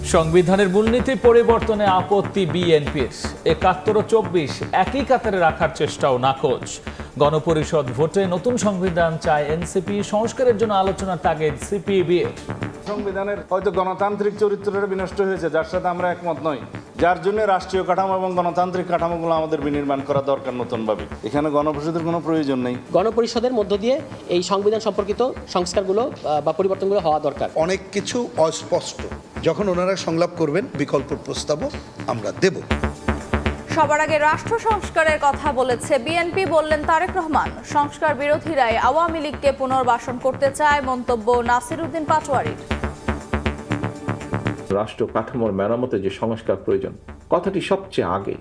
সংবিধানের মূলনীতি পরিবর্তনে আপত্তি বিএনপির। ৭১ ও ২৪ একই কাতারে রাখার চেষ্টাও নাকচ। গণপরিষদ ভোটে নতুন সংবিধান চায় এনসিপি, সংস্কারের জন্য আলোচনার তাগিদ সিপিবি-এর। সংবিধানের হয়তো গণতান্ত্রিক চরিত্রটা বিনষ্ট হয়েছে, যার সাথে আমরা একমত নই, যার জন্য রাষ্ট্রীয় কাঠামো এবং গণতান্ত্রিক কাঠামোগুলো আমাদের বিনির্মাণ করা দরকার নতুনভাবে। এখানে গণপরিষদের কোনো প্রয়োজন নেই। গণপরিষদের মধ্য দিয়ে এই সংবিধান সম্পর্কিত সংস্কারগুলো বা পরিবর্তনগুলো হওয়া দরকার। অনেক কিছু অস্পষ্ট, যখন ওনারা সংলাপ করবেন বিকল্প প্রস্তাবও আমরা দেব। সবার আগে রাষ্ট্র সংস্কারের কথা বলেছে বিএনপি, বললেন তারেক রহমান। সংস্কার বিরোধীরাই আওয়ামী লীগকে পুনর্বাসন করতে চায়, মন্তব্য নাসিরউদ্দিন পাটোয়ারির। রাষ্ট্র কাঠামোর মেরামতে যে সংস্কার প্রয়োজন, কথাটি সবচেয়ে আগে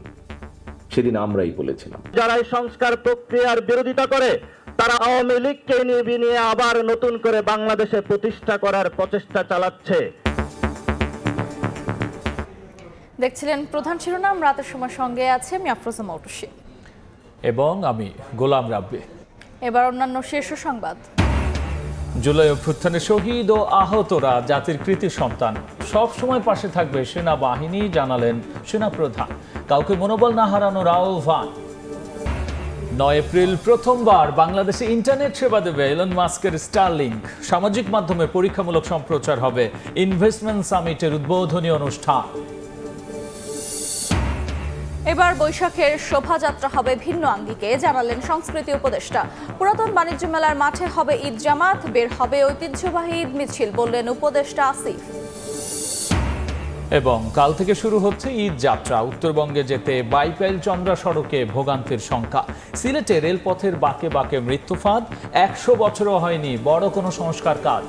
সেদিন আমরাই বলেছিলাম। যারা এই সংস্কার প্রক্রিয়ার বিরোধিতা করে তারা আওয়ামী লীগকে নিয়ে আবার নতুন করে বাংলাদেশে প্রতিষ্ঠা করার প্রচেষ্টা চালাচ্ছে। দেখছিলেন প্রধান শিরোনাম, রাতের সময় সঙ্গে আছে আমি আফরোজা মৌটুসী এবং আমি গোলাম রাব্বি। এবার অন্যান্য শীর্ষ সংবাদ। জুলাই অভ্যুত্থানে শহীদ ও আহতরা জাতির কৃতি সন্তান, সব সময় পাশে থাকবে সেনাবাহিনী, জানালেন সেনাপ্রধান। কাউকে মনোবল না হারানোর আহ্বান। ৯ এপ্রিল প্রথমবার বাংলাদেশে ইন্টারনেট সেবা দেবে এলন মাস্কের স্টারলিংক। সামাজিক মাধ্যমে পরীক্ষামূলক সম্প্রচার হবে ইনভেস্টমেন্ট সামিটের উদ্বোধনী অনুষ্ঠান। এবার বৈশাখের শোভাযাত্রা হবে ভিন্ন আঙ্গিকে, জানালেন সংস্কৃতি উপদেষ্টা। পুরাতন বাণিজ্য মেলার মাঠে হবে ঈদ জামাত, বের হবে ঐতিহ্যবাহী ঈদ মিছিল, বললেন উপদেষ্টা আসিফ। এবং কাল থেকে শুরু হচ্ছে ঈদ যাত্রা। উত্তরবঙ্গে যেতে বাইপাইল চন্দ্রা সড়কে ভোগান্তির শঙ্কা। সিলেটে রেলপথের বাঁকে বাঁকে মৃত্যুফাঁদ। ১০০ বছরও হয়নি বড় কোনো সংস্কার কাজ।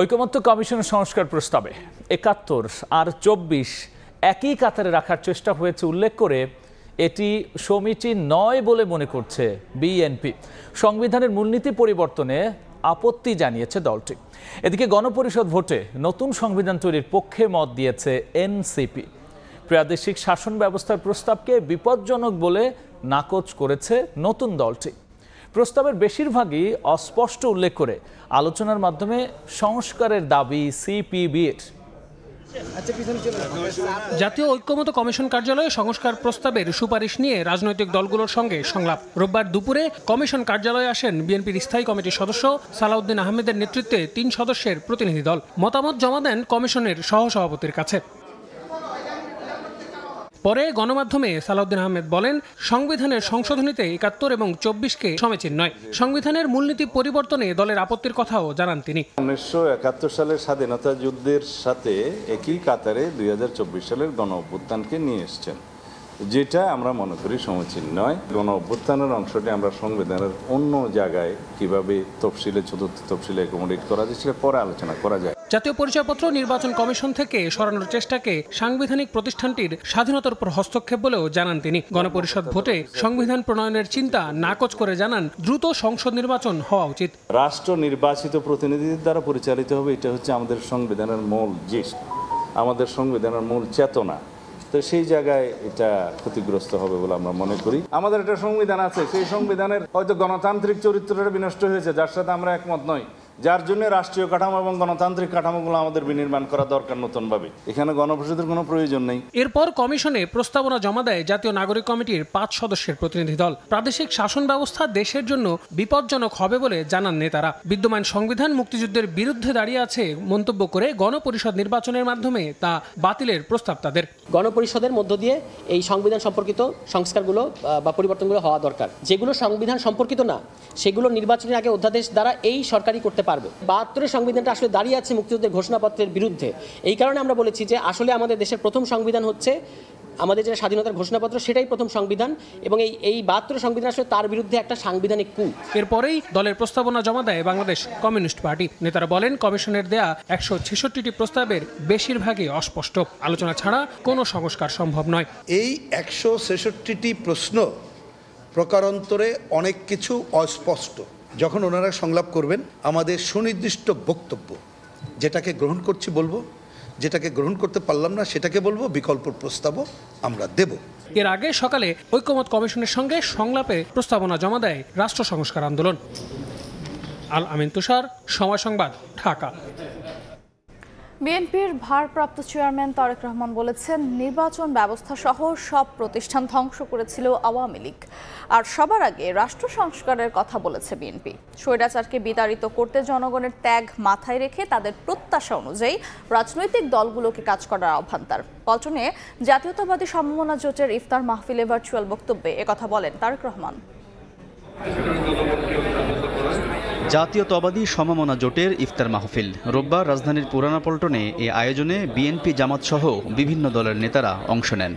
ঐকমত্য কমিশনের সংস্কার প্রস্তাবে ৭১ আর ২৪ একই কাতারে রাখার চেষ্টা হয়েছে উল্লেখ করে এটি সমীচীন নয় বলে মনে করছে বিএনপি। সংবিধানের মূলনীতি পরিবর্তনে আপত্তি জানিয়েছে দলটি। এদিকে গণপরিষদ ভোটে নতুন সংবিধান তৈরির পক্ষে মত দিয়েছে এনসিপি। প্রাদেশিক শাসন ব্যবস্থার প্রস্তাবকে বিপজ্জনক বলে নাকচ করেছে নতুন দলটি। প্রস্তাবের বেশিরভাগই অস্পষ্ট উল্লেখ করে আলোচনার মাধ্যমে সংস্কারের দাবি সিপিবি-এর। জাতীয় ঐকমত্য কমিশন কার্যালয়ে সংস্কার প্রস্তাবের সুপারিশ নিয়ে রাজনৈতিক দলগুলোর সঙ্গে সংলাপ। রোববার দুপুরে কমিশন কার্যালয়ে আসেন বিএনপির স্থায়ী কমিটির সদস্য সালাউদ্দিন আহমেদের নেতৃত্বে ৩ সদস্যের প্রতিনিধি দল। মতামত জমা দেন কমিশনের সহসভাপতির কাছে। পরে গণমাধ্যমে সালাউদ্দিন আহমেদ বলেন, সংবিধানের সংশোধনীতে ৭১ এবং ২৪কে সমীচীন নয়। সংবিধানের মূলনীতি পরিবর্তনে দলের আপত্তির কথাও জানান তিনি। ১৯৭১ সালের স্বাধীনতা যুদ্ধের সাথে একই কাতারে ২০২৪ সালের গণ অভ্যুত্থানকে নিয়ে এসছেন, যেটা আমরা মনে করি সমীচীন নয়। গণ অভ্যুত্থানের অংশটি আমরা সংবিধানের অন্য জায়গায় কিভাবে তফসিলে, চতুর্থ তফসিলে অ্যাকোমোডেট করা যায় সেটা পরে আলোচনা করা যায়। জাতীয় পরিচয়পত্র নির্বাচন কমিশন থেকে সরানোর চেষ্টাকে সাংবিধানিক প্রতিষ্ঠানটির স্বাধীনতার উপর হস্তক্ষেপ বলেও জানান তিনি। গণপরিষদ ভোটে সংবিধান প্রণয়নের চিন্তা নাকচ করে জানান, দ্রুত সংসদ নির্বাচন হওয়া উচিত। রাষ্ট্র নির্বাচিত প্রতিনিধিদের দ্বারা পরিচালিত হবে, এটা হচ্ছে আমাদের সংবিধানের মূল জিষ্ট, আমাদের সংবিধানের মূল চেতনা। তো সেই জায়গায় এটা ক্ষতিগ্রস্ত হবে বলে আমরা মনে করি। আমাদের একটা সংবিধান আছে, সেই সংবিধানের হয়তো গণতান্ত্রিক চরিত্রটা বিনষ্ট হয়েছে, যার সাথে আমরা একমত নই, যার জন্য রাষ্ট্রীয় কাঠামো এবং গণতান্ত্রিক কাঠামোগুলো আমাদের বিনির্মাণ করা দরকার নতুনভাবে। এখানে গণপরিষদের কোনো প্রয়োজন নেই। এরপর কমিশনে প্রস্তাবনা জমা দেয় জাতীয় নাগরিক কমিটির ৫ সদস্যের প্রতিনিধি দল। প্রাদেশিক শাসন ব্যবস্থা দেশের জন্য বিপজ্জনক হবে বলে জানান নেতারা। বিদ্যমান সংবিধান মুক্তিযুদ্ধের বিরুদ্ধে দাঁড়িয়ে আছে মন্তব্য করে গণপরিষদ নির্বাচনের মাধ্যমে তা বাতিলের প্রস্তাব তাদের। গণপরিষদের মধ্য দিয়ে এই সংবিধান সম্পর্কিত সংস্কারগুলো বা পরিবর্তনগুলো হওয়া দরকার। যেগুলো সংবিধান সম্পর্কিত না, সেগুলো নির্বাচনের আগে অধ্যাদেশ দ্বারা এই সরকারই করতে পারবে। ৭২ সংবিধানটা আসলে দাঁড়িয়ে আছে মুক্তিযুদ্ধের ঘোষণাপত্রের বিরুদ্ধে। এই কারণে আমরা বলেছি যে আসলে আমাদের দেশের প্রথম সংবিধান হচ্ছে আমাদের যেটা স্বাধীনতার ঘোষণাপত্র, সেটাই প্রথম সংবিধান, এবং এই ৭২ সংবিধান আসলে তার বিরুদ্ধে একটা সাংবিধানিক কূপ। এরপরেই দলের প্রস্তাবনা জমা দেয় বাংলাদেশ কমিউনিস্ট পার্টি। নেতারা বলেন, কমিশনের দেয়া ১৬৬টি প্রস্তাবের বেশিরভাগই অস্পষ্ট। আলোচনা ছাড়া কোনো সংস্কার সম্ভব নয়। এই ১৬৬টি প্রশ্ন প্রকারান্তরে অনেক কিছু অস্পষ্ট। যখন ওনারা সংলাপ করবেন, আমাদের সুনির্দিষ্ট বক্তব্য যেটাকে গ্রহণ করছি বলবো, যেটাকে গ্রহণ করতে পারলাম না সেটাকে বলবো, বিকল্প প্রস্তাবও আমরা দেব। এর আগে সকালে ঐক্যমত কমিশনের সঙ্গে সংলাপে প্রস্তাবনা জমা দেয় রাষ্ট্র সংস্কার আন্দোলন। আল আমিন তুষার, সময় সংবাদ, ঢাকা। বিএনপির ভারপ্রাপ্ত চেয়ারম্যান তারেক রহমান বলেছেন, নির্বাচন ব্যবস্থা সহ সব প্রতিষ্ঠান ধ্বংস করেছিল আওয়ামী লীগ, আর সবার আগে রাষ্ট্র সংস্কারের কথা বলেছে বিএনপি। স্বৈরাচারকে বিতাড়িত করতে জনগণের ত্যাগ মাথায় রেখে তাদের প্রত্যাশা অনুযায়ী রাজনৈতিক দলগুলোকে কাজ করার আহ্বান তার। পল্টনে জাতীয়তাবাদী সমমনা জোটের ইফতার মাহফিলে ভার্চুয়াল বক্তব্যে একথা বলেন তারেক রহমান। জাতীয়তাবাদী সমমনা জোটের ইফতার মাহফিল রোববার রাজধানীর পুরানা পল্টনে এই আয়োজনে বিএনপি জামাত সহ বিভিন্ন দলের নেতারা অংশ নেন।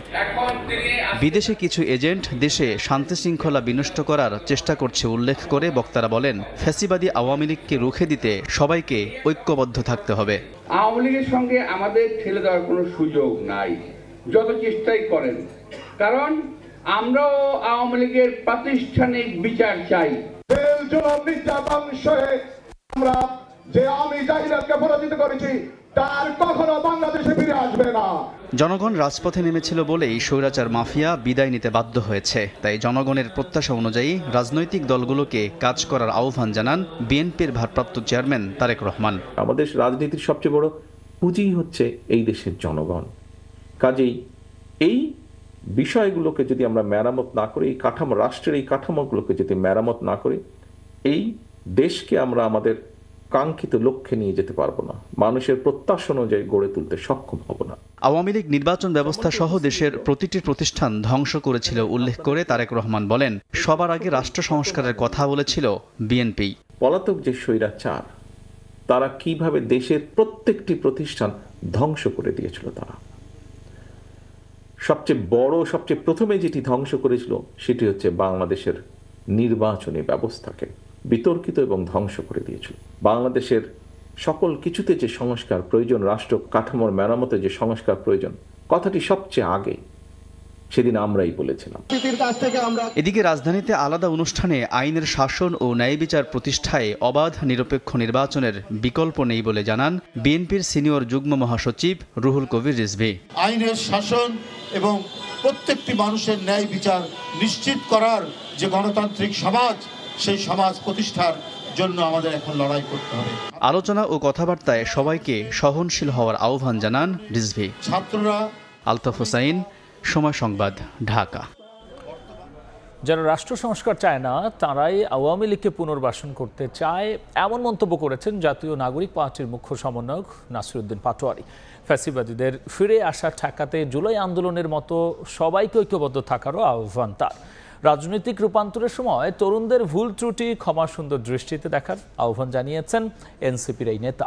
বিদেশে কিছু এজেন্ট দেশে শান্তি শৃঙ্খলা বিনষ্ট করার চেষ্টা করছে উল্লেখ করে বক্তারা বলেন, ফ্যাসিবাদী আওয়ামী লীগকে রুখে দিতে সবাইকে ঐক্যবদ্ধ থাকতে হবে। আওয়ামী লীগের সঙ্গে আমাদের ঠেলে দেওয়ার কোনো সুযোগ নাই, যত চেষ্টাই করেন, কারণ আমরাও আওয়ামী লীগের প্রাতিষ্ঠানিক বিচার চাই। আমরা যে আওয়ামী জাহিলিয়াতকে পরাজিত করেছি তার কখনো বাংলাদেশে ফিরে আসবে না। জনগণ রাজপথে নেমেছিল বলেই স্বৈরাচার মাফিয়া বিদায় নিতে বাধ্য হয়েছে। তাই জনগণের প্রত্যাশা অনুযায়ী রাজনৈতিক দলগুলোকে কাজ করার আহ্বান জানান বিএনপির ভারপ্রাপ্ত চেয়ারম্যান তারেক রহমান। আমাদের রাজনীতির সবচেয়ে বড় পুঁজি হচ্ছে এই দেশের জনগণ। কাজেই এই বিষয়গুলোকে যদি আমরা মেরামত না করি, এই কাঠামো, রাষ্ট্রের এই কাঠামোগুলোকে যদি মেরামত না করি, এই দেশকে আমরা আমাদের কাঙ্ক্ষিত লক্ষ্যে নিয়ে যেতে পারবো না, মানুষের প্রত্যাশা অনুযায়ী গড়ে তুলতে সক্ষম হব না। আওয়ামী লীগ নির্বাচন ব্যবস্থা সহ দেশের প্রতিটি প্রতিষ্ঠান ধ্বংস করেছিল উল্লেখ করে তারেক রহমান বলেন, সবার আগে রাষ্ট্র সংস্কারের কথা বলেছিল বিএনপি। পলাতক যে স্বৈরাচার, তারা কিভাবে দেশের প্রত্যেকটি প্রতিষ্ঠান ধ্বংস করে দিয়েছিল। তারা সবচেয়ে বড়, সবচেয়ে প্রথমে যেটি ধ্বংস করেছিল সেটি হচ্ছে বাংলাদেশের নির্বাচনী ব্যবস্থাকে বিতর্কিত এবং ধ্বংস করে দিয়েছিল। বাংলাদেশের সকল কিছুতে যে সংস্কার প্রয়োজন, রাষ্ট্র কাঠামোর মেরামতে যে সংস্কার প্রয়োজন, কথাটি সবচেয়ে আগে সেদিন আমরাই বলেছিলাম। এদিকে রাজধানীতে আলাদা অনুষ্ঠানে আইনের শাসন ও ন্যায় বিচার প্রতিষ্ঠায় অবাধ নিরপেক্ষ নির্বাচনের বিকল্প নেই বলে জানান বিএনপির সিনিয়র যুগ্ম মহাসচিব রুহুল কবির রিজভী। আইনের শাসন এবং প্রত্যেকটি মানুষের ন্যায় বিচার নিশ্চিত করার যে গণতান্ত্রিক সমাজ, সেই সমাজ প্রতিষ্ঠার জন্য আমাদের এখন লড়াই করতে হবে। আলোচনা ও কথাবার্তায় সবাইকে সহনশীল হওয়ার আহ্বান জানান রিজভী। ছাত্ররা। আলতাফ হোসাইন, সময় সংবাদ, ঢাকা। যারা রাষ্ট্র সংস্কার চায় না তারাই আওয়ামী লীগকে পুনর্বাসন করতে চায়, এমন মন্তব্য করেছেন জাতীয় নাগরিক পার্টির মুখ্য সমন্বয়ক নাসিরউদ্দিন পাটোয়ারি। ফ্যাসিবাদীদের ফিরে আসা ঠেকাতে জুলাই আন্দোলনের মতো সবাইকে ঐক্যবদ্ধ থাকারও আহ্বান তার। রাজনৈতিক রূপান্তরের সময় তরুণদের ভুল ত্রুটি ক্ষমা সুন্দর দৃষ্টিতে দেখার আহ্বান জানিয়েছেন এনসিপির এই নেতা।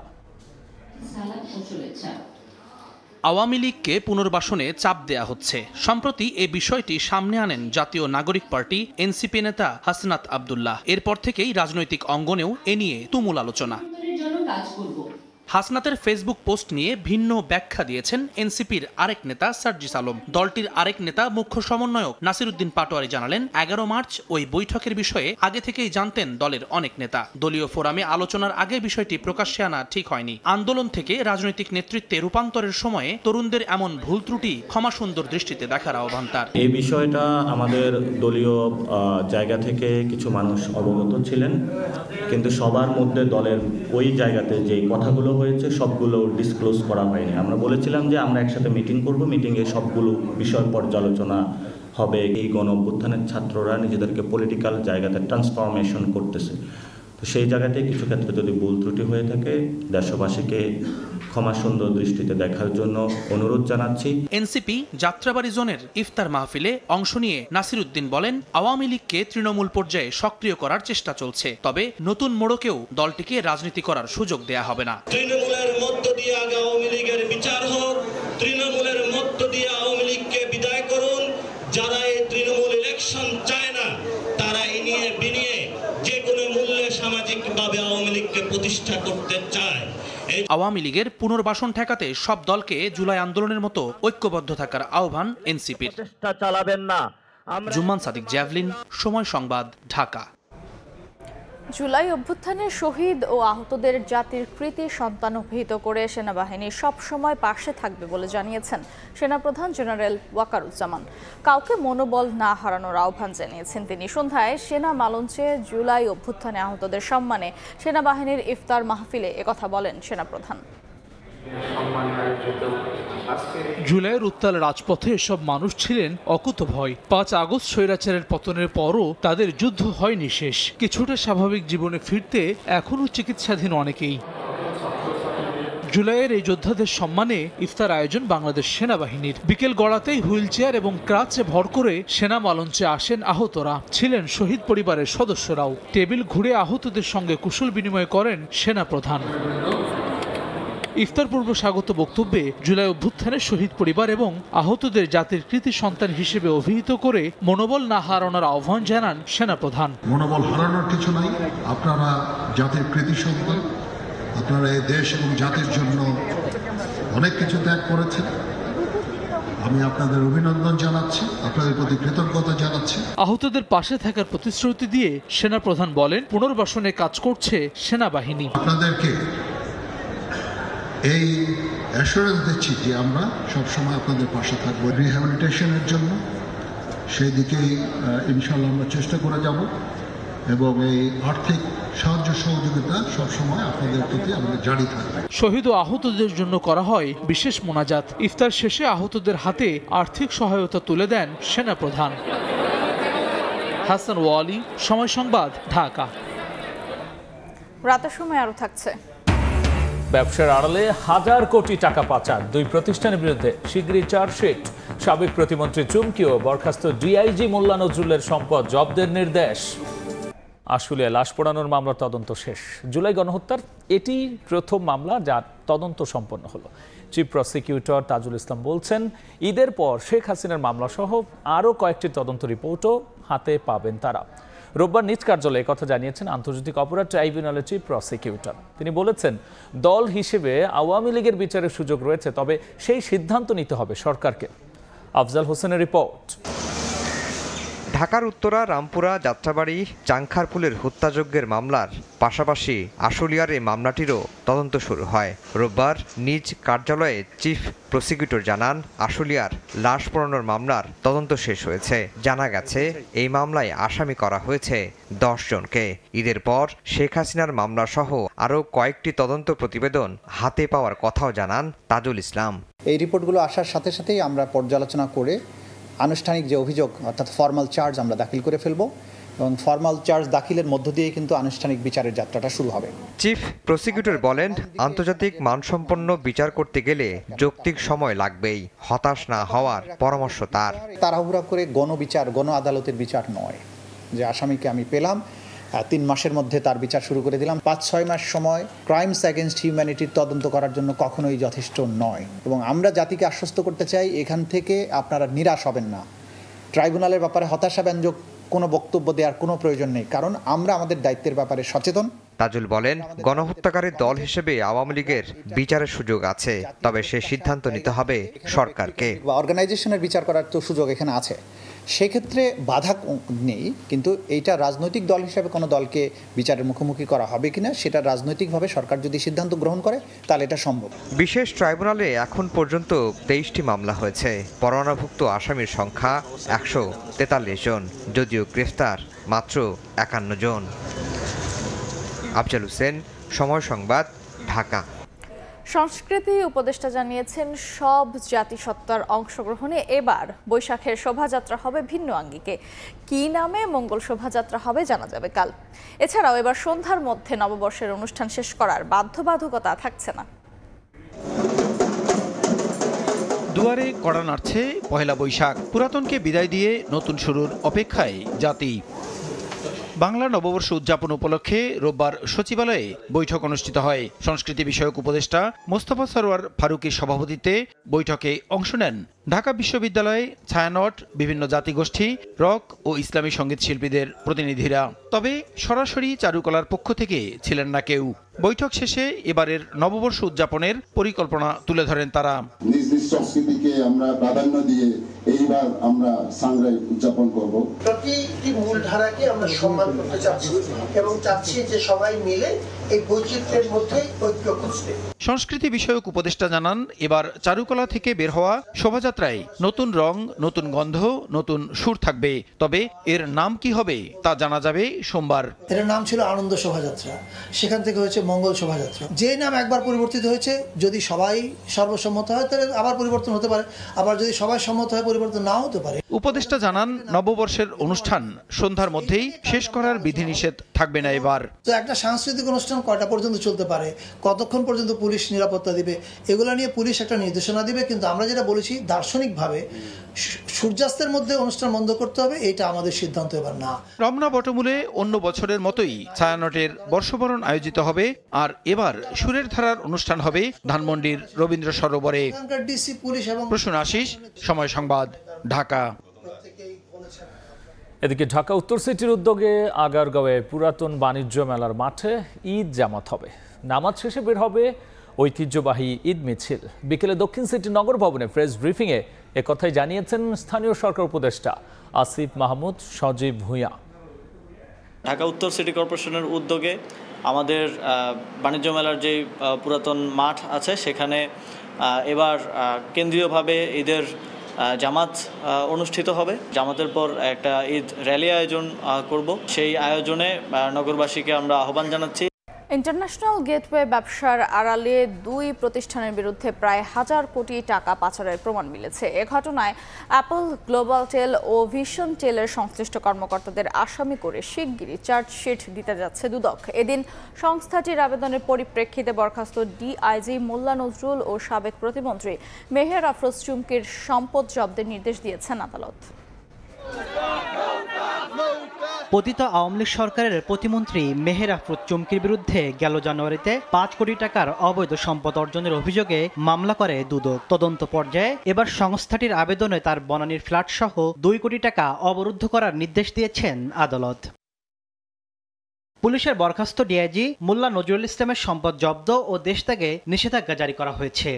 আওয়ামী লীগকে পুনর্বাসনে চাপ দেয়া হচ্ছে। সম্প্রতি এ বিষয়টি সামনে আনেন জাতীয় নাগরিক পার্টি এনসিপি নেতা হাসনাত আব্দুল্লাহ। এরপর থেকেই রাজনৈতিক অঙ্গনেও এ নিয়ে তুমুল আলোচনা। হাসনাতের ফেসবুক পোস্ট নিয়ে ভিন্ন ব্যাখ্যা দিয়েছেন এনসিপির আরেক নেতা সার্জিস আলম। দলটির আরেক নেতা মুখ্য সমন্বয়ক নাসিরউদ্দিন পাটোয়ারি জানালেন, 11 মার্চ ওই বৈঠকের বিষয়ে আগে থেকেই জানতেন দলের অনেক নেতা। দলীয় ফোরামে আলোচনার আগে বিষয়টি প্রকাশ্যে আনা ঠিক হয়নি। আন্দোলন থেকে রাজনৈতিক নেতৃত্বে রূপান্তরের সময়ে তরুণদের এমন ভুল ত্রুটি ক্ষমা সুন্দর দৃষ্টিতে দেখার আহ্বান তার। এই বিষয়টা আমাদের দলীয় জায়গা থেকে কিছু মানুষ অবগত ছিলেন, কিন্তু সবার মধ্যে দলের ওই জায়গাতে যে কথাগুলো হয়েছে সবগুলো ডিসক্লোজ করা হয়নি। আমরা বলেছিলাম যে আমরা একসাথে মিটিং করব, মিটিংয়ে সবগুলো বিষয় পর্যালোচনা হবে। এই গণ অভ্যুত্থানের ছাত্ররা নিজেদেরকে পলিটিক্যাল জায়গাতে ট্রান্সফরমেশন করতেছে, তো সেই জায়গাতে কিছু ক্ষেত্রে যদি ভুল ত্রুটি হয়ে থাকে দেশবাসীকে ক্ষমা সুন্দর দৃষ্টিতে দেখার জন্য অনুরোধ জানাচ্ছি। এনসিপি যাত্রাবাড়ি জোনের ইফতার মাহফিলে অংশ নিয়ে নাসিরউদ্দিন বলেন, আওয়ামী লীগকে তৃণমূল পর্যায়ে সক্রিয় করার চেষ্টা চলছে, তবে নতুন মোড়কেও দলটিকে রাজনীতি করার সুযোগ দেয়া হবে না। তৃণমূলের মধ্য দিয়ে আগে আওয়ামী লীগের বিচার হোক, তৃণমূলের মধ্য দিয়ে আওয়ামী লীগকে বিদায় করুন। যারা এই তৃণমূল ইলেকশন চায় না তারা এই নিয়ে বিনিয়ে যে কোনো মূল্যে সামাজিকভাবে আওয়ামী লীগকে প্রতিষ্ঠা করতে চায়। আওয়ামী লীগের পুনর্বাসন ঠেকাতে সব দলকে জুলাই আন্দোলনের মতো ঐক্যবদ্ধ থাকার আহ্বান এনসিপির। চেষ্টা চালাবেন না। জুম্মান সাদিক, জ্যাভলিন, সময় সংবাদ, ঢাকা। জুলাই অভ্যুত্থানে শহীদ ও আহতদের জাতির কৃতি সন্তান অভিহিত করে সেনাবাহিনী সবসময় পাশে থাকবে বলে জানিয়েছেন সেনাপ্রধান জেনারেল ওয়াকারুজ্জামান। কাউকে মনোবল না হারানোর আহ্বান জানিয়েছেন তিনি। সন্ধ্যায় সেনা মালঞ্চে জুলাই অভ্যুত্থানে আহতদের সম্মানে সেনাবাহিনীর ইফতার মাহফিলে একথা বলেন সেনাপ্রধান। জুলাইয়ের উত্তাল রাজপথে এসব মানুষ ছিলেন অকুতভয়। 5 আগস্ট স্বৈরাচারের পতনের পরও তাদের যুদ্ধ হয়নি শেষ। কিছুটা স্বাভাবিক জীবনে ফিরতে এখনও চিকিৎসাধীন অনেকেই। জুলাইয়ের এই যোদ্ধাদের সম্মানে ইফতার আয়োজন বাংলাদেশ সেনাবাহিনীর। বিকেল গড়াতেই হুইল চেয়ার এবং ক্রাচে ভর করে সেনা মালঞ্চে আসেন আহতরা। ছিলেন শহীদ পরিবারের সদস্যরাও। টেবিল ঘুরে আহতদের সঙ্গে কুশল বিনিময় করেন সেনাপ্রধান। ইফতার পূর্ব স্বাগত বক্তব্যে জুলাই অভ্যুত্থানে শহীদ পরিবার এবং আহতদের জাতির কৃতি সন্তান হিসেবে অভিহিত করে মনোবল না হারানোর আহ্বান জানান সেনাপ্রধান। মনোবল হারানোর কিছু নাই, আপনারা জাতির কৃতি সন্তান, আপনারা এই দেশ এবং জাতির জন্য অনেক কিছু ত্যাগ করেছেন। আমি আপনাদের অভিনন্দন জানাচ্ছি, আপনাদের প্রতি কৃতজ্ঞতা জানাচ্ছি। আহতদের পাশে থাকার প্রতিশ্রুতি দিয়ে সেনাপ্রধান বলেন, পুনর্বাসনে কাজ করছে সেনাবাহিনী। আপনাদেরকে এই অ্যাসুরেন্স দিচ্ছি যে আমরা সবসময় আপনাদের পাশে থাকবো রিহ্যাবিলিটেশনের জন্য। সেই দিকেই ইনশাল্লাহ আমরা চেষ্টা করে যাব এবং এই আর্থিক সাহায্য সহযোগিতা সবসময় আপনাদের প্রতি আমাদের জারি থাকবে। শহীদ ও আহতদের জন্য করা হয় বিশেষ মোনাজাত। ইফতার শেষে আহতদের হাতে আর্থিক সহায়তা তুলে দেন সেনাপ্রধান। হাসান ওয়ালি, সময় সংবাদ, ঢাকা। রাতের সময় আরো থাকছে। ব্যবসার আড়ালে হাজার কোটি টাকা পাচার, 2 প্রতিষ্ঠানের বিরুদ্ধে শিগগিরই চার্জশিট। সাবেক প্রতিমন্ত্রী চুমকি ও বরখাস্ত ডিআইজি মোল্লা নজরুলের সম্পদ জব্দের নির্দেশ। আশুলিয়া লাশ পোড়ানোর মামলার তদন্ত শেষ। জুলাই গণহত্যার এটি প্রথম মামলা যার তদন্ত সম্পন্ন হলো। চিফ প্রসিকিউটর তাজুল ইসলাম বলছেন, ঈদের পর শেখ হাসিনার মামলা সহ আরও কয়েকটি তদন্ত রিপোর্টও হাতে পাবেন তারা। রোববার নিজ কার্যালয়ে কথা জানিয়েছেন আন্তর্জাতিক অপরাধ ট্রাইব্যুনালের চিফ প্রসিকিউটর। তিনি বলেছেন, দল হিসেবে আওয়ামী লীগের বিচারের সুযোগ রয়েছে, তবে সেই সিদ্ধান্ত নিতে হবে সরকারকে। আফজাল হোসেনের রিপোর্ট। ঢাকার উত্তরা, রামপুরা, যাত্রাবাড়ি, চাংখারপুলের হত্যাযজ্ঞের মামলার পাশাপাশি আশুলিয়ার এই মামলাটিরও তদন্ত শুরু হয়। রোববার নিজ কার্যালয়ে চিফ প্রসিকিউটর জানান, আশুলিয়ার লাশ পোড়ানোর মামলার তদন্ত শেষ হয়েছে। জানা গেছে এই মামলায় আসামি করা হয়েছে 10 জনকে। ঈদের পর শেখ হাসিনার মামলা সহ আরও কয়েকটি তদন্ত প্রতিবেদন হাতে পাওয়ার কথাও জানান তাজুল ইসলাম। এই রিপোর্টগুলো আসার সাথে সাথেই আমরা পর্যালোচনা করে আনুষ্ঠানিক যে অভিযোগ অর্থাৎ ফর্মাল চার্জ আমরা দাখিল করে ফেলব এবং ফর্মাল চার্জ দাখিলের মধ্য দিয়ে কিন্তু আনুষ্ঠানিক বিচারের যাত্রাটা শুরু হবে। চিফ প্রসিকিউটর বলেন, আন্তর্জাতিক মানসম্পন্ন বিচার করতে গেলে যৌক্তিক সময় লাগবেই। হতাশ না হওয়ার পরামর্শ তার। তাড়াহুড়া করে গণবিচার, গণ আদালতের বিচার নয় যে আসামিকে আমি পেলাম 3 মাসের মধ্যে তার বিচার শুরু করে দিলাম। 5-6 মাস সময় ক্রাইমস অ্যাগেনস্ট হিউম্যানিটির তদন্ত করার জন্য কখনোই যথেষ্ট নয় এবং আমরা জাতিকে আশ্বস্ত করতে চাই, এখান থেকে আপনারা নিরাশ হবেন না। ট্রাইব্যুনালের ব্যাপারে হতাশাব্যঞ্জক কোনো বক্তব্য দেওয়ার কোনো প্রয়োজন নেই, কারণ আমরা আমাদের দায়িত্বের ব্যাপারে সচেতন। তাজুল বলেন, গণহত্যাকারীর দল হিসেবে আওয়ামী লীগের বিচারের সুযোগ আছে, তবে সে সিদ্ধান্ত নিতে হবে সরকারকে। অর্গানাইজেশনের বিচার করার তো সুযোগ এখানে আছে, সেক্ষেত্রে বাধা নেই, কিন্তু এইটা রাজনৈতিক দল হিসেবে কোনো দলকে বিচারের মুখোমুখি করা হবে কিনা সেটা রাজনৈতিকভাবে সরকার যদি সিদ্ধান্ত গ্রহণ করে তাহলে এটা সম্ভব। বিশেষ ট্রাইব্যুনালে এখন পর্যন্ত 23টি মামলা হয়েছে। পরোয়ানাভুক্ত আসামির সংখ্যা 143 জন, যদিও গ্রেফতার মাত্র 51 জন। আফজাল হোসেন, সময় সংবাদ, ঢাকা। সংস্কৃতি উপদেষ্টা জানিয়েছেন, সব জাতিসত্তার অংশগ্রহণে এবার বৈশাখের শোভাযাত্রা হবে ভিন্ন আঙ্গিকে। কি নামে মঙ্গল শোভাযাত্রা হবে জানা যাবে কাল। এছাড়াও এবার সন্ধ্যার মধ্যে নববর্ষের অনুষ্ঠান শেষ করার বাধ্যবাধকতা থাকছে না। দুয়ারে কড়া নাড়ছে পহেলা বৈশাখ। পুরাতনকে বিদায় দিয়ে নতুন শুরুর অপেক্ষায় জাতি। বাংলা নববর্ষ উদযাপন উপলক্ষে রোববার সচিবালয়ে বৈঠক অনুষ্ঠিত হয়। সংস্কৃতি বিষয়ক উপদেষ্টা মোস্তফা সরোয়ার ফারুকীর সভাপতিত্বে বৈঠকে অংশ নেন ঢাকা বিশ্ববিদ্যালয়ে ছায়ানট, বিভিন্ন জাতিগোষ্ঠী, রক ও ইসলামী সঙ্গীত শিল্পীদের প্রতিনিধিরা। তবে সরাসরি চারুকলার পক্ষ থেকে ছিলেন না কেউ। বৈঠক শেষে এবারের নববর্ষ উদযাপনের পরিকল্পনা তুলে ধরেন তারা। নিজ নিজ সংস্কৃতিকে আমরা প্রাধান্য দিয়ে এইবার আমরা সাংগ্রাই উদযাপন করব। প্রতিটি মূল ধারাকে আমরা সম্মান করতে চাচ্ছি এবং চাচ্ছি যে সবাই মিলে এই বৈচিত্র্যের মধ্যে ঐক্য খুঁজতে। সংস্কৃতি বিষয়ক উপদেষ্টা জানান, এবার চারুকলা থেকে বের হওয়া শোভাযাত্রায় নতুন রং, নতুন গন্ধ, নতুন সুর থাকবে। তবে এর নাম কি হবে তা জানা যাবে সোমবার। এর নাম ছিল আনন্দ শোভাযাত্রা, সেখান থেকে হয়েছে মঙ্গল শোভাযাত্রা। যে নাম একবার পরিবর্তিত হয়েছে, যদি সবাই সর্বসম্মত হয় তাহলে আবার পরিবর্তন হতে পারে, আবার যদি সবাই সম্মত হয় পরিবর্তন নাও হতে পারে। উপদেষ্টা জানান, নববর্ষের অনুষ্ঠান সন্ধ্যার মধ্যেই শেষ করার বিধিনিষেধ থাকবে না এবার। তো একটা সাংস্কৃতিক অনুষ্ঠান কয়টা পর্যন্ত চলতে পারে, কতক্ষণ পর্যন্ত পুলিশ নিরাপত্তা দিবে, এগুলো নিয়ে পুলিশ একটা নির্দেশনা দিবে। কিন্তু আমরা যেটা বলেছি, দার্শনিকভাবে সূর্যাস্তের মধ্যে অনুষ্ঠান বন্ধ করতে হবে, এটা আমাদের সিদ্ধান্ত এবার না। রমনা বটমূলে অন্য বছরের মতোই ছায়ানটের বর্ষবরণ আয়োজিত হবে, আর এবার সুরের ধারার অনুষ্ঠান হবে ধানমন্ডির রবীন্দ্র সরোবরে। প্রসূন আশিস, সময় সংবাদ, ঢাকা। এদিকে ঢাকা উত্তর সিটির উদ্যোগে আগারগাঁওয়ে পুরাতন বাণিজ্য মেলার মাঠে ঈদ জামাত হবে। নামাজ শেষে বের হবে ঐতিহ্যবাহী ঈদ মিছিল। বিকেলে দক্ষিণ সিটি নগর ভবনে প্রেস ব্রিফিংয়ে একথাই জানিয়েছেন স্থানীয় সরকার উপদেষ্টা আসিফ মাহমুদ সজীব ভূঁইয়া। ঢাকা উত্তর সিটি কর্পোরেশনের উদ্যোগে আমাদের বাণিজ্য মেলার যে পুরাতন মাঠ আছে, সেখানে এবার কেন্দ্রীয়ভাবে ঈদের জামাত অনুষ্ঠিত হবে। জামাতের পর একটা ঈদ র্যালি আয়োজন করব। সেই আয়োজনে নগরবাসীকে আমরা আহ্বান জানাচ্ছি। ইন্টারন্যাশনাল গেটওয়ে ব্যবসার আড়ালে দুই প্রতিষ্ঠানের বিরুদ্ধে প্রায় 1000 কোটি টাকা পাচারের প্রমাণ মিলেছে। এ ঘটনায় অ্যাপল, গ্লোবাল টেল ও ভিশন টেলের সংশ্লিষ্ট কর্মকর্তাদের আসামি করে শিগগিরই চার্জশিট দিতে যাচ্ছে দুদক। এদিন সংস্থাটির আবেদনের পরিপ্রেক্ষিতে বরখাস্ত ডিআইজি মোল্লা নজরুল ও সাবেক প্রতিমন্ত্রী মেহের আফরোজ চুমকির সম্পদ জব্দের নির্দেশ দিয়েছেন আদালত। পতিত আওয়ামী লীগ সরকারের প্রতিমন্ত্রী মেহের আফরোজ চুমকির বিরুদ্ধে গেল জানুয়ারিতে 5 কোটি টাকার অবৈধ সম্পদ অর্জনের অভিযোগে মামলা করে দুদক। তদন্ত পর্যায়ে এবার সংস্থাটির আবেদনে তার বনানীর ফ্ল্যাট সহ 2 কোটি টাকা অবরুদ্ধ করার নির্দেশ দিয়েছেন আদালত। পুলিশের বরখাস্ত ডিআইজি মোল্লা নজরুল ইসলামের সম্পদ জব্দ ও দেশত্যাগে নিষেধাজ্ঞা জারি করা হয়েছে।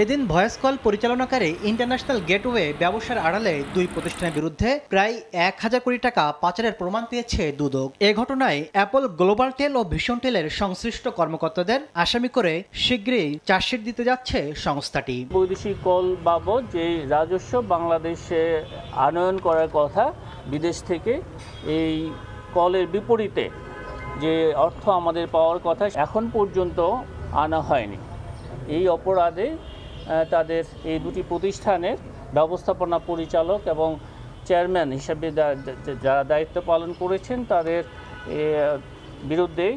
এদিন ভয়েস কল পরিচালনাকারী ইন্টারন্যাশনাল গেটওয়ে ব্যবসার আড়ালে দুই প্রতিষ্ঠানের বিরুদ্ধে প্রায় 1000 কোটি টাকা পাচারের প্রমাণ পেয়েছে দুদক। এ ঘটনায় অ্যাপল, গ্লোবাল টেল ও ভিশন টেলের সংশ্লিষ্ট কর্মকর্তাদের আসামি করে শীঘ্রই চার্জশিট দিতে যাচ্ছে সংস্থাটি। বৈদেশিক কল বাবদ যে রাজস্ব বাংলাদেশে আনয়ন করার কথা বিদেশ থেকে, এই কলের বিপরীতে যে অর্থ আমাদের পাওয়ার কথা এখন পর্যন্ত আনা হয়নি। এই অপরাধে তাদের এই দুটি প্রতিষ্ঠানের ব্যবস্থাপনা পরিচালক এবং চেয়ারম্যান হিসেবে যারা দায়িত্ব পালন করেছেন, তাদের বিরুদ্ধে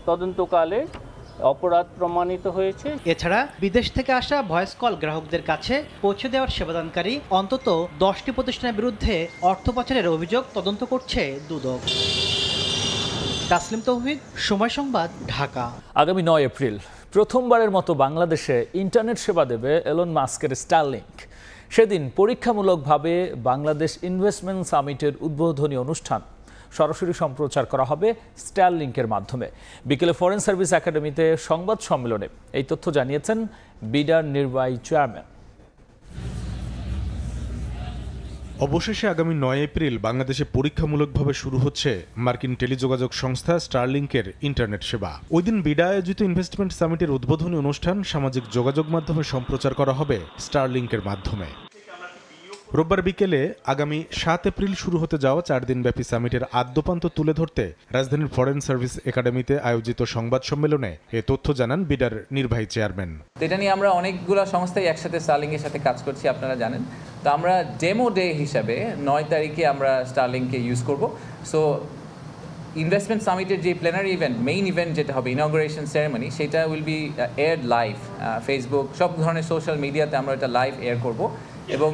তদন্তকালে অপরাধ প্রমাণিত হয়েছে। এছাড়া বিদেশ থেকে আসা ভয়েস কল গ্রাহকদের কাছে পৌঁছে দেওয়ার সেবাদানকারী অন্তত 10টি প্রতিষ্ঠানের বিরুদ্ধে অর্থ পাচারের অভিযোগ তদন্ত করছে দুদক। তাসলিম তৌহিদ, সময় সংবাদ, ঢাকা। আগামী 9 এপ্রিল প্রথমবারের মতো বাংলাদেশে ইন্টারনেট সেবা দেবে এলন মাস্কের স্টারলিংক। সেদিন পরীক্ষামূলকভাবে বাংলাদেশ ইনভেস্টমেন্ট সামিটের উদ্বোধনী অনুষ্ঠান সরাসরি সম্প্রচার করা হবে স্টারলিংকের মাধ্যমে। বিকেলে ফরেন সার্ভিস একাডেমিতে সংবাদ সম্মেলনে এই তথ্য জানিয়েছেন বিডার নির্বাহী চেয়ারম্যান। অবশেষে আগামী 9 এপ্রিল বাংলাদেশে পরীক্ষামূলকভাবে শুরু হচ্ছে মার্কিন টেলিযোগাযোগ সংস্থা স্টারলিংকের ইন্টারনেট সেবা। ওই দিন বিডা আয়োজিত ইনভেস্টমেন্ট সামিটের উদ্বোধনী অনুষ্ঠান সামাজিক যোগাযোগ মাধ্যমে সম্প্রচার করা হবে স্টারলিংকের মাধ্যমে। রোববার বিকেলে আগামী 7 এপ্রিল শুরু হতে যাওয়া 4 দিনব্যাপী সামিটের আদ্যপান্ত তুলে ধরতে রাজধানীর ফরেন সার্ভিস একাডেমিতে আয়োজিত সংবাদ সম্মেলনে এ তথ্য জানান বিডার নির্বাহী চেয়ারম্যান। এটা নিয়ে আমরা অনেকগুলো সংস্থাই একসাথে স্টারলিংকের সাথে কাজ করছি, আপনারা জানেন। তো আমরা ডেমো ডে হিসাবে 9 তারিখে আমরা স্টারলিংকে ইউজ করব। সো ইনভেস্টমেন্ট সামিটের যে প্ল্যানারি ইভেন্ট, মেইন ইভেন্ট যেটা হবে ইনঅগ্রেশন সেরেমনি, সেটা উইল বি এয়ারড লাইভ ফেসবুক, সব ধরনের সোশ্যাল মিডিয়াতে আমরা এটা লাইভ এয়ার করব। এবং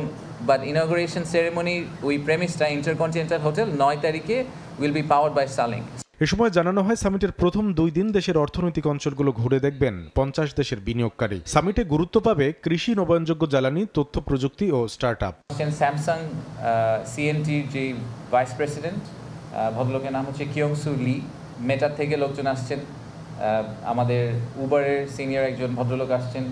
বাট ইনঅগ্রেশন সেরেমনি ওই প্রেমিসটা ইন্টারকন্টিনেন্টাল হোটেল 9 তারিখে will be powered by Starlink. এ সময় জানানো হয় সামিটের প্রথম 2 দিন দেশের অর্থনৈতিক অঞ্চলগুলো ঘুরে দেখবেন 50 দেশের বিনিয়োগকারী। সামিটে গুরুত্ব পাবে কৃষি, নবায়নযোগ্য জ্বালানি, তথ্য প্রযুক্তি ও স্টার্টআপ। স্যামসাং সিএনটির যে ভাইস প্রেসিডেন্ট ভদ্রলোকের নাম হচ্ছে কিয়ংসু লি। মেটা থেকে লোকজন আসছেন, আমাদের উবারের সিনিয়র একজন ভদ্রলোক আসছেন,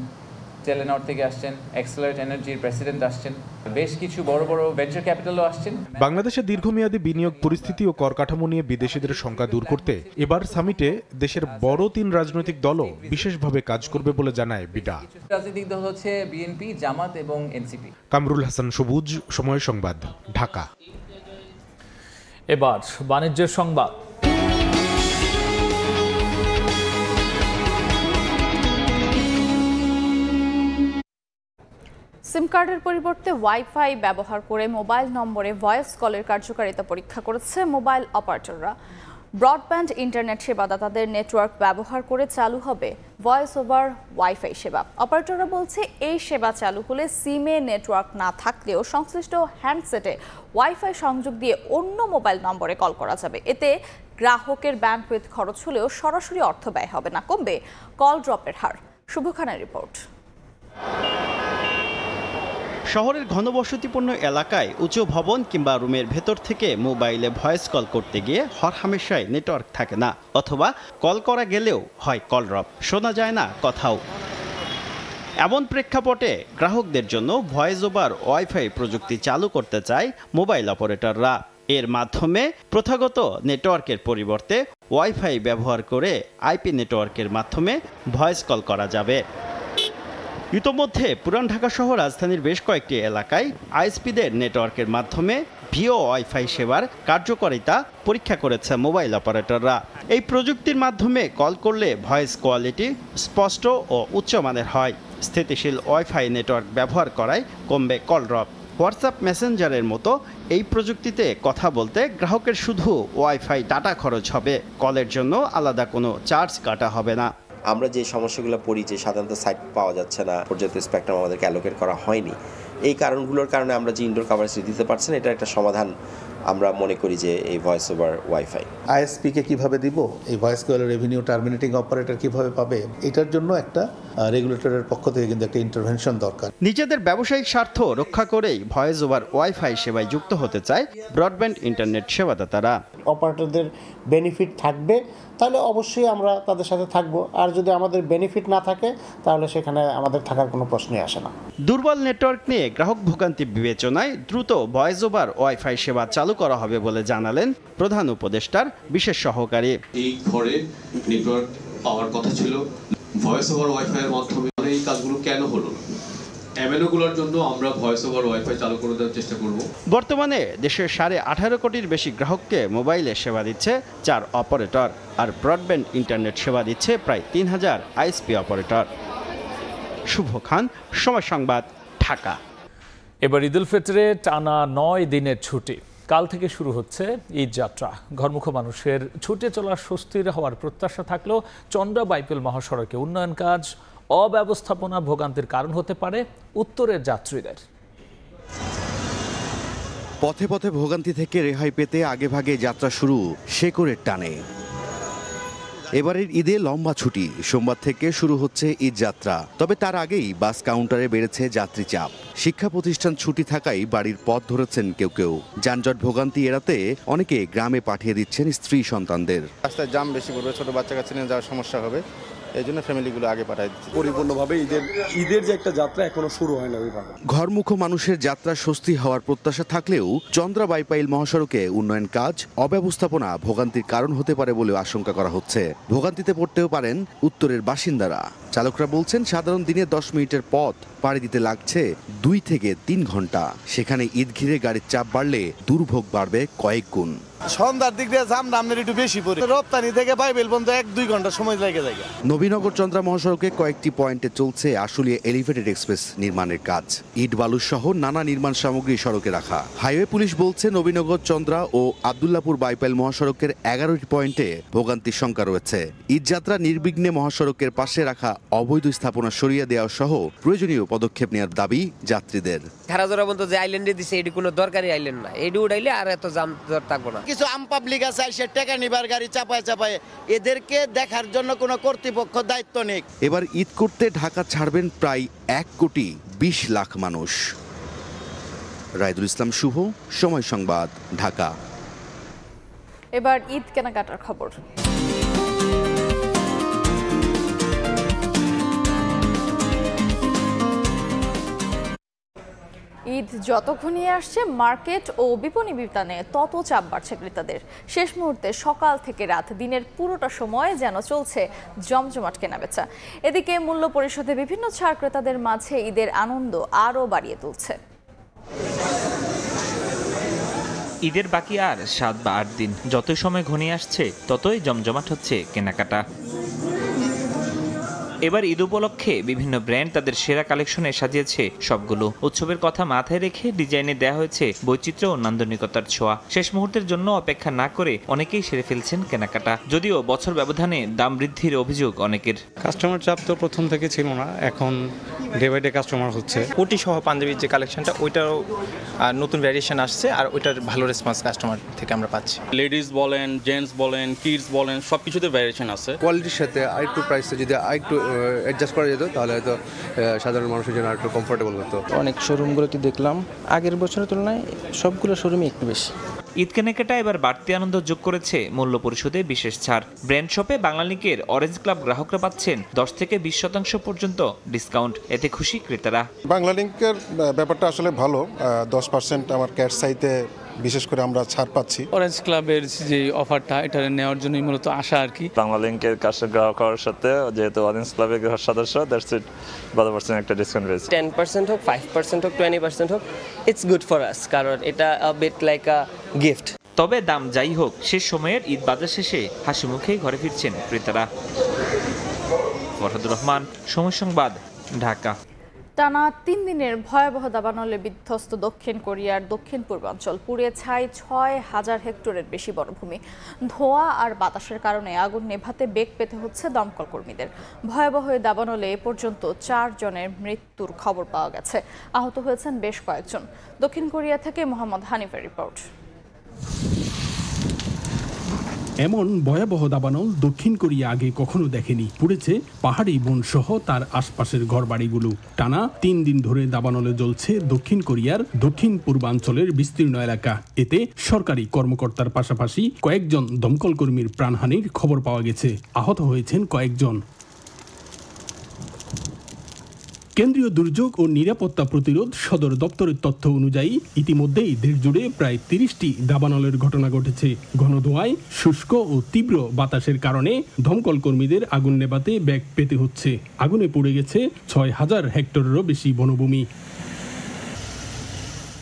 টেলেনর থেকে আসছেন, এক্সেলারেট এনার্জির প্রেসিডেন্ট আসছেন, বেশ কিছু বড় বড় ভেঞ্চার ক্যাপিটালও আসছেন। বাংলাদেশে দীর্ঘমেয়াদী বিনিয়োগ পরিস্থিতি ও কর কাঠামো নিয়ে বিদেশিদের সংখ্যা দূর করতে এবার সামিটে দেশের বড় 3 রাজনৈতিক দলও বিশেষভাবে কাজ করবে বলে জানায় বিডা। রাজনৈতিক দল হচ্ছে বিএনপি, জামাত এবং এনসিপি। কামরুল হাসান সবুজ, সময় সংবাদ, ঢাকা। এবার বাণিজ্যের সংবাদ। সিম কার্ডের পরিবর্তে ওয়াইফাই ব্যবহার করে মোবাইল নম্বরে ভয়েস কলের কার্যকারিতা পরীক্ষা করেছে মোবাইল অপারেটররা। ব্রডব্যান্ড ইন্টারনেট সেবাদাতাদের নেটওয়ার্ক ব্যবহার করে চালু হবে ভয়েস ওভার ওয়াইফাই সেবা। অপারেটররা বলছে এই সেবা চালু হলে সিমে নেটওয়ার্ক না থাকলেও সংশ্লিষ্ট হ্যান্ডসেটে ওয়াইফাই সংযোগ দিয়ে অন্য মোবাইল নম্বরে কল করা যাবে। এতে গ্রাহকের ব্যান্ডউইথ খরচ হলেও সরাসরি অর্থ ব্যয় হবে না, কমবে কল ড্রপের হার। শুভ খানের রিপোর্ট। শহরের ঘনবসতিপূর্ণ এলাকায় উঁচু ভবন কিংবা রুমের ভেতর থেকে মোবাইলে ভয়েস কল করতে গিয়ে হরহামেশাই নেটওয়ার্ক থাকে না, অথবা কল করা গেলেও হয় কল ড্রপ, শোনা যায় না কথাও। এমন প্রেক্ষাপটে গ্রাহকদের জন্য ভয়েস ওভার ওয়াইফাই প্রযুক্তি চালু করতে চায় মোবাইল অপারেটররা। এর মাধ্যমে প্রথাগত নেটওয়ার্কের পরিবর্তে ওয়াইফাই ব্যবহার করে আইপি নেটওয়ার্কের মাধ্যমে ভয়েস কল করা যাবে। ইতোমধ্যে পুরান ঢাকা সহ রাজধানীর বেশ কয়েকটি এলাকায় আইএসপিদের নেটওয়ার্কের মাধ্যমে ভিও ওয়াইফাই সেবার কার্যকারিতা পরীক্ষা করেছে মোবাইল অপারেটররা। এই প্রযুক্তির মাধ্যমে কল করলে ভয়েস কোয়ালিটি স্পষ্ট ও উচ্চমানের হয়। স্থিতিশীল ওয়াইফাই নেটওয়ার্ক ব্যবহার করায় কমবে কল ড্রপ। হোয়াটসঅ্যাপ মেসেঞ্জারের মতো এই প্রযুক্তিতে কথা বলতে গ্রাহকের শুধু ওয়াইফাই ডাটা খরচ হবে, কলের জন্য আলাদা কোনো চার্জ কাটা হবে না। আমরা যে সমস্যাগুলো পড়ি যে সাধারণত সাইট পাওয়া যাচ্ছে না, পর্যাপ্ত স্পেকট্রাম আমাদেরকে অ্যালোকেট করা হয়নি, এই কারণগুলোর কারণে আমরা যে ইনডোর কভারেজ দিতে পারছি না, এটা একটা সমাধান আমরা মনে করি যে এই ভয়েস ওভার ওয়াইফাই। আইএসপিকে কিভাবে দিব, এই ভয়েস কলের রেভিনিউ টার্মিনেটিং অপারেটর কিভাবে পাবে, এটার জন্য একটা রেগুলেটরের পক্ষ থেকে কিন্তু একটা ইন্টারভেনশন দরকার। নিজেদের ব্যবসায়িক স্বার্থ রক্ষা করেই ভয়েস ওভার ওয়াইফাই সেবায় যুক্ত হতে চায় ব্রডব্যান্ড ইন্টারনেট সেবাদাতারা। অপারেটরদের বেনিফিট থাকবে তাহলে অবশ্যই আমরা তাদের সাথে থাকব, আর যদি আমাদের বেনিফিট না থাকে তাহলে সেখানে আমাদের থাকার কোনো প্রশ্নই আসে না। দুর্বল নেটওয়ার্ক নিয়ে গ্রাহক ভোগান্তি বিবেচনায় দ্রুত ভয়েস ওভার ওয়াইফাই সেবা চালু করা হবে বলে জানালেন প্রধান উপদেষ্টার বিশেষ সহকারী। এই ঘরে নেটওয়ার্ক পাওয়ার কথা ছিল, ভয়েস ওভার ওয়াইফাই এর মাধ্যমে এই কাজগুলো কেন হলো না? এমএনওগুলোর জন্য আমরা ভয়েস ওভার ওয়াইফাই চালু করে দেওয়ার চেষ্টা করব। বর্তমানে দেশের 18.5 কোটির বেশি গ্রাহককে মোবাইলে সেবা দিচ্ছে 4 অপারেটর, আর ব্রডব্যান্ড ইন্টারনেট সেবা দিচ্ছে প্রায় 3000 আইএসপি অপারেটর। শুভ খান, সময় সংবাদ, ঢাকা। এবার ঈদ উল ফিতরে টানা 9 দিনের ছুটি। কাল থেকে শুরু হচ্ছে ঈদ যাত্রা। ঘরমুখ মানুষের ছুটে চলার স্বস্তির হওয়ার প্রত্যাশা থাকলেও চন্দ্রা বাইপেল মহাসড়কে উন্নয়ন কাজ অব্যবস্থাপনা ভোগান্তির কারণ হতে পারে উত্তরের যাত্রীদের। পথে পথে ভোগান্তি থেকে রেহাই পেতে আগেভাগে যাত্রা শুরু শেকড়ের টানে। এবারের ঈদে লম্বা ছুটি, সোমবার থেকে শুরু হচ্ছে ঈদ যাত্রা। তবে তার আগেই বাস কাউন্টারে বেড়েছে যাত্রী চাপ। শিক্ষা প্রতিষ্ঠান ছুটি থাকায় বাড়ির পথ ধরেছেন কেউ কেউ। যানজট ভোগান্তি এড়াতে অনেকে গ্রামে পাঠিয়ে দিচ্ছেন স্ত্রী সন্তানদের। রাস্তায় জাম বেশি পড়বে, ছোট বাচ্চা কাছে নিয়ে যাওয়ার সমস্যা হবে, এই জন্য ফ্যামিলিগুলো আগে পাঠাই দিচ্ছে। পরিপূর্ণভাবে ঈদের যে একটা যাত্রা এখনো শুরু হয় না ওইভাবে। ঘরমুখ মানুষের যাত্রা স্বস্তি হওয়ার প্রত্যাশা থাকলেও চন্দ্রা বাইপাইল মহাসড়কে উন্নয়ন কাজ অব্যবস্থাপনা ভোগান্তির কারণ হতে পারে বলেও আশঙ্কা করা হচ্ছে। ভোগান্তিতে পড়তেও পারেন উত্তরের বাসিন্দারা। চালকরা বলছেন সাধারণ দিনে 10 মিনিটের পথ পাড়ি দিতে লাগছে 2 থেকে 3 ঘন্টা। সেখানে ঈদ ঘিরে গাড়ির চাপ বাড়লে দুর্ভোগ বাড়বে কয়েক গুণ। সন্ধ্যার দিক দিয়ে জাম দামের একটু বেশি পড়ে, রপ্তানি থেকে বাইবেল পর্যন্ত 1-2 ঘন্টা সময় লেগে যায়। নবীনগর চন্দ্রা মহাসড়কে কয়েকটি পয়েন্টে চলছে আশুলিয়া এলিভেটেড এক্সপ্রেস নির্মাণের কাজ। ইট বালু সহ নানা নির্মাণ সামগ্রী সড়কে রাখা। হাইওয়ে পুলিশ বলছে নবীনগর চন্দ্রা ও আব্দুল্লাপুর বাইপাইল মহাসড়কের 11টি পয়েন্টে ভোগান্তির শঙ্কা রয়েছে। ঈদ যাত্রা নির্বিঘ্নে মহাসড়কের পাশে রাখা অবৈধ স্থাপনা সরিয়ে দেওয়া সহ প্রয়োজনীয় পদক্ষেপ নেওয়ার দাবি যাত্রীদের। খারাজোরা বলতো যে আইল্যান্ডে দিছে, এটি কোনো দরকারি আইল্যান্ড না, এটি উঠাইলে আর এত জাম থাকবো না। কিছু কিছু আম পাবলিক আছে সে টাকা নিবার গাড়ি চাপায় চাপায়, এদেরকে দেখার জন্য কোনো কর্তৃপক্ষ দায়িত্ব নেই। এবার ঈদ করতে ঢাকা ছাড়বেন প্রায় 1,20,00,000 মানুষ। রায়দুল ইসলাম শুভ, সময় সংবাদ, ঢাকা। এবার ঈদ কেনাকাটার খবর। ঈদ যত ঘনিয়ে আসছে মার্কেট ও বিপণী বিতানে তত চাপ বাড়ছে ক্রেতাদের। শেষ মুহূর্তে সকাল থেকে রাত দিনের পুরোটা সময় যেন চলছে জমজমাট কেনাবেচা। এদিকে মূল্য পরিশোধে বিভিন্ন ছাড় ক্রেতাদের মাঝে ঈদের আনন্দ আরও বাড়িয়ে তুলছে। ঈদের বাকি আর 7 বা 8 দিন, যতই সময় ঘনিয়ে আসছে ততই জমজমাট হচ্ছে কেনাকাটা। এবার ঈদ উপলক্ষে বিভিন্ন ব্র্যান্ড তাদের সেরা কালেকশনে সাজিয়েছে সবগুলো। উৎসবের কথা মাথায় রেখে ডিজাইনে দেওয়া হয়েছে বৈচিত্র্য ও নান্দনিকতার ছোঁয়া। শেষ মুহূর্তের জন্য অপেক্ষা না করে অনেকেই সেরে ফেলছেন কেনাকাটা, যদিও বছর ব্যবধানে দাম বৃদ্ধির অভিযোগ অনেকের। কাস্টমার চাপ তো প্রথম থেকে ছিল না, এখন ডে বাই ডে কাস্টমার হচ্ছে। কোটি সহ পাঞ্জাবির যে কালেকশনটা, ওইটারও নতুন ভ্যারিয়েশন আসছে, আর ওইটার ভালো রেসপন্স কাস্টমার থেকে আমরা পাচ্ছি। লেডিস বলেন, জেন্টস বলেন, কিডস বলেন, সব কিছুতে ভ্যারিয়েশন আছে। কোয়ালিটির সাথে আরেকটু প্রাইসে যদি আরেকটু অ্যাডজাস্ট করা যেত তাহলে হয়তো সাধারণ মানুষের জন্য আরেকটু কমফোর্টেবল হতো। অনেক শোরুমগুলোতে দেখলাম আগের বছরের তুলনায় সবগুলো শোরুমই একটু বেশি। ঈদ কেনাকাটা এবার বাড়তি আনন্দ যোগ করেছে মূল্য পরিশোধে বিশেষ ছাড়। ব্র্যান্ড শপে বাংলালিংকের অরেঞ্জ ক্লাব গ্রাহকরা পাচ্ছেন 10 থেকে 20% পর্যন্ত ডিসকাউন্ট। এতে খুশি ক্রেতারা। বাংলালিংকের ব্যাপারটা আসলে ভালো, 10% আমার ক্যাশ সাইতে বিশেষ করে আমরা ছাড় পাচ্ছি। অরেঞ্জ ক্লাবের যে অফারটা, এটা নেওয়ার জন্যই মূলত আশা আর কি। বাংলালিংকের গ্রাহক হওয়ার সাথে যেহেতু অরেঞ্জ ক্লাবের সদস্য, দ্যাটস ইট, 12% একটা ডিসকাউন্ট পেয়েছি। 10% হোক, 5% হোক, 20% হোক, ইটস গুড ফর আস, কারণ এটা a bit like a gift. তবে দাম যাই হোক, শেষ সময়ের ঈদ বাজার শেষে হাসি মুখেই ঘরে ফিরছেন ক্রেতারা। ফরহাদুর রহমান, সময় সংবাদ, ঢাকা। টানা 3 দিনের ভয়াবহ দাবানলে বিধ্বস্ত দক্ষিণ কোরিয়ার দক্ষিণ পূর্বাঞ্চল। পুড়ে ছাই 6,000 হেক্টরের বেশি বনভূমি। ধোঁয়া আর বাতাসের কারণে আগুন নেভাতে বেগ পেতে হচ্ছে দমকল কর্মীদের। ভয়াবহ এই দাবানলে এ পর্যন্ত 4 জনের মৃত্যুর খবর পাওয়া গেছে। আহত হয়েছেন বেশ কয়েকজন। দক্ষিণ কোরিয়া থেকে মোহাম্মদ হানিফের রিপোর্ট। এমন ভয়াবহ দাবানল দক্ষিণ কোরিয়া আগে কখনো দেখেনি। পুড়েছে পাহাড়ি বন সহ তার আশপাশের ঘরবাড়িগুলো। টানা 3 দিন ধরে দাবানলে জ্বলছে দক্ষিণ কোরিয়ার দক্ষিণ পূর্বাঞ্চলের বিস্তীর্ণ এলাকা। এতে সরকারি কর্মকর্তার পাশাপাশি কয়েকজন দমকল কর্মীর প্রাণহানির খবর পাওয়া গেছে। আহত হয়েছেন কয়েকজন। কেন্দ্রীয় দুর্যোগ ও নিরাপত্তা প্রতিরোধ সদর দপ্তরের তথ্য অনুযায়ী ইতিমধ্যেই দেশ জুড়ে প্রায় 30টি দাবানলের ঘটনা ঘটেছে। ঘন ধোঁয়ায়, শুষ্ক ও তীব্র বাতাসের কারণে দমকল কর্মীদের আগুন নেভাতে বেগ পেতে হচ্ছে। আগুনে পুড়ে গেছে 6,000 হেক্টরেরও বেশি বনভূমি।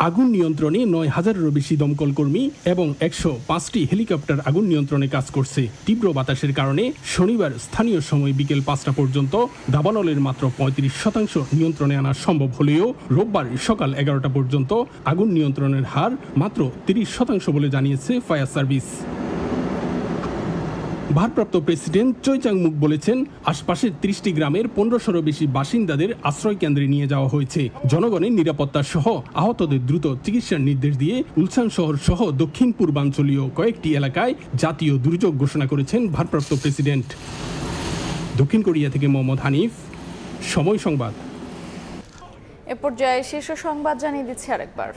আগুন নিয়ন্ত্রণে 9,000-এরও বেশি দমকল কর্মী এবং 105টি হেলিকপ্টার আগুন নিয়ন্ত্রণে কাজ করছে। তীব্র বাতাসের কারণে শনিবার স্থানীয় সময় বিকেল 5টা পর্যন্ত দাবানলের মাত্র 35% নিয়ন্ত্রণে আনা সম্ভব হলেও রোববার সকাল 11টা পর্যন্ত আগুন নিয়ন্ত্রণের হার মাত্র 30% বলে জানিয়েছে ফায়ার সার্ভিস। ভারপ্রাপ্ত প্রেসিডেন্ট চৈ চাং-মুক বলেছেন, আশপাশের 30টি গ্রামের 1500-এরও বেশি বাসিন্দাদের আশ্রয় কেন্দ্রে নিয়ে যাওয়া হয়েছে। জনগণের নিরাপত্তা সহ আহতদের দ্রুত চিকিৎসার নির্দেশ দিয়ে উলসান শহর সহ দক্ষিণ পূর্বাঞ্চলীয় কয়েকটি এলাকায় জাতীয় দুর্যোগ ঘোষণা করেছেন ভারপ্রাপ্ত প্রেসিডেন্ট। দক্ষিণ কোরিয়া থেকে মোহাম্মদ হানিফ, সময় সংবাদ। এ পর্যায়ে শীর্ষ সংবাদ জানিয়ে দিচ্ছি আরেকবার।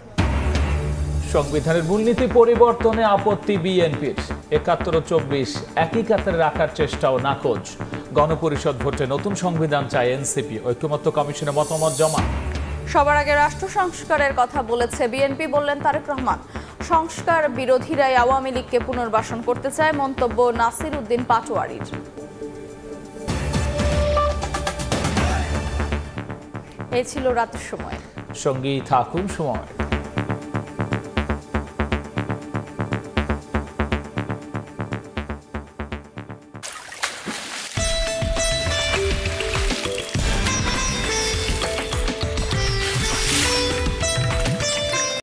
সংবিধানের মূলনীতি পরিবর্তনে আপত্তি বিএনপির। ৭১ ও ২৪ একই কাতারে রাখার চেষ্টাও নাকচ। গণপরিষদ ভোটে নতুন সংবিধান চায় এনসিপি। ঐক্যমত্য কমিশনে মতামত জমা। সবার আগে রাষ্ট্র সংস্কারের কথা বলেছে বিএনপি, বললেন তারেক রহমান। সংস্কার বিরোধীরাই আওয়ামী লীগকে পুনর্বাসন করতে চায়, মন্তব্য নাসির উদ্দিন পাটোয়ারির। এই ছিল রাতের সময়। সঙ্গী থাকুন সময়।